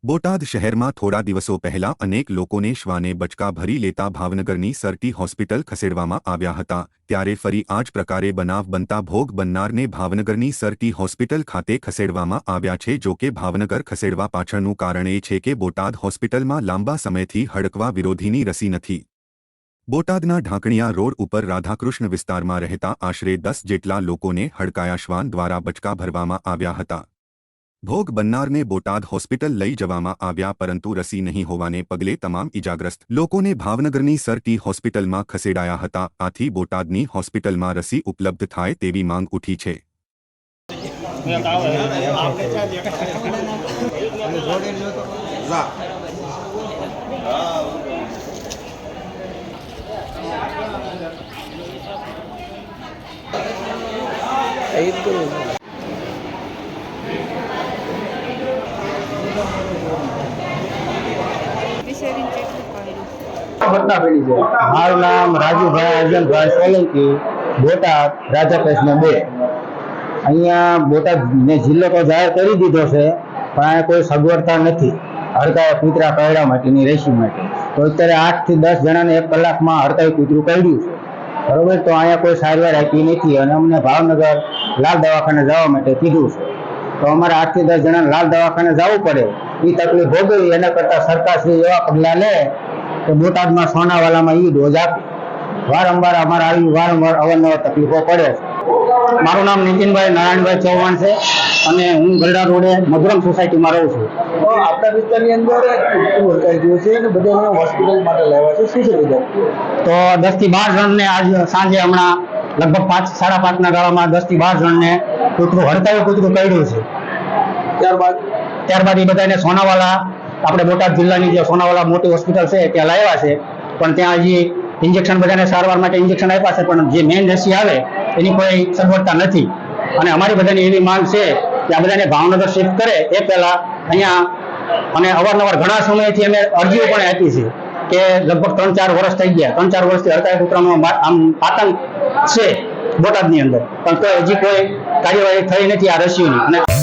બોટાદ શહેરમાં થોડા દિવસો પહેલા અનેક લોકોને શ્વાને બચકા ભરી લેતા ભાવનગરની સરટી હોસ્પિટલ ખસેડવામાં આવ્યા હતા, ત્યારે ફરી આ જ પ્રકારે બનાવ બનતા ભોગ બનનારને ભાવનગરની સરટી હોસ્પિટલ ખાતે ખસેડવામાં આવ્યા છે। જો કે ભાવનગર ખસેડવા પાછળનું કારણ એ છે કે બોટાદ હોસ્પિટલમાં લાંબા સમયથી હડકવા વિરોધીની રસી નથી। બોટાદના ઢાંકણિયા રોડ ઉપર રાધાકૃષ્ણ વિસ્તારમાં રહેતા આશરે 10 જેટલા લોકોને હડકાયા શ્વાન દ્વારા બચકા ભરવામાં આવ્યા હતા। ભોગ બનનારને બોટાદ હોસ્પિટલ લઈ જવામાં આવ્યા, પરંતુ રસી નહીં હોવાને પગલે તમામ ઇજાગ્રસ્ત લોકોને ભાવનગરની સરટી હોસ્પિટલમાં ખસેડાયા હતા। આથી બોટાદની હોસ્પિટલમાં રસી ઉપલબ્ધ થાય તેવી માંગ ઉઠી છે। મારું નામ રાજુભાઈ અર્જનભાઈ સોલંકી, બોટાદ રાધાકૃષ્ણ 2। અહીંયા બોટાદ ને જિલ્લો તો જાહેર કરી દીધો છે, પણ અહીંયા કોઈ સગવડતા નથી હડકાયા કૂતરા કરડવા માટેની રેસી માટે। તો અત્યારે 8 થી 10 જણાને 1 કલાકમાં હડકાયું કૂતરું કરડ્યું છે, બરોબર। તો અહીંયા કોઈ સારવાર આપી નથી અને અમને ભાવનગર લાલ દવાખાને જવા માટે કીધું છે। તો અમારે 8 થી 10 જણાને લાલ દવાખાને જવું પડે, એ તકલીફ ભોગવી એના કરતાં સરકારશ્રી એવા પગલાં લે કે બોટાદમાં સોનાવાલામાં એ ડોઝ આપે। વારંવાર અમારે આવી વારંવાર અવારનવાર તકલીફો પડે છે। મારું નામ નીતિનભાઈ નારાયણભાઈ ચૌહાણ છે અને હું ગરડા રોડે મધુરમ સોસાયટીમાં રહું છું। આપણા વિસ્તારની અંદર હડકાઈ ગયું છે અને બધાને હોસ્પિટલ માટે લાવ્યા છે, શું છે બધા? તો 10 થી 12 જણને આજ સાંજે હમણાં લગભગ 5 સાડા 5 ગાળામાં 10 થી 12 જણને કૂતરું હડકાયું કૂતરું કરડ્યું છે। ત્યારબાદ એ બધાને સોનાવાલા આપણે બોટાદ જિલ્લાની જે સોનાવાલા મોટી હોસ્પિટલ છે ત્યાં લાવ્યા છે, પણ ત્યાં હજી ઇન્જેક્શન બધાને સારવાર માટે ઇન્જેક્શન આપ્યા છે, પણ જે મેઇન રસી આવે એની કોઈ સગવડતા નથી। અને અમારી બધાની એવી માંગ છે કે આ બધાને ભાવનગર શિફ્ટ કરે એ પહેલા અહીંયા, અને અવારનવાર ઘણા સમયથી અમે અરજીઓ પણ આપી છે કે લગભગ 3-4 વર્ષ થઈ ગયા, 3-4 વર્ષથી હડકાયા કૂતરાનો આમ આતંક છે બોટાદની અંદર, પણ તો હજી કોઈ કાર્યવાહી થઈ નથી આ રસીઓની।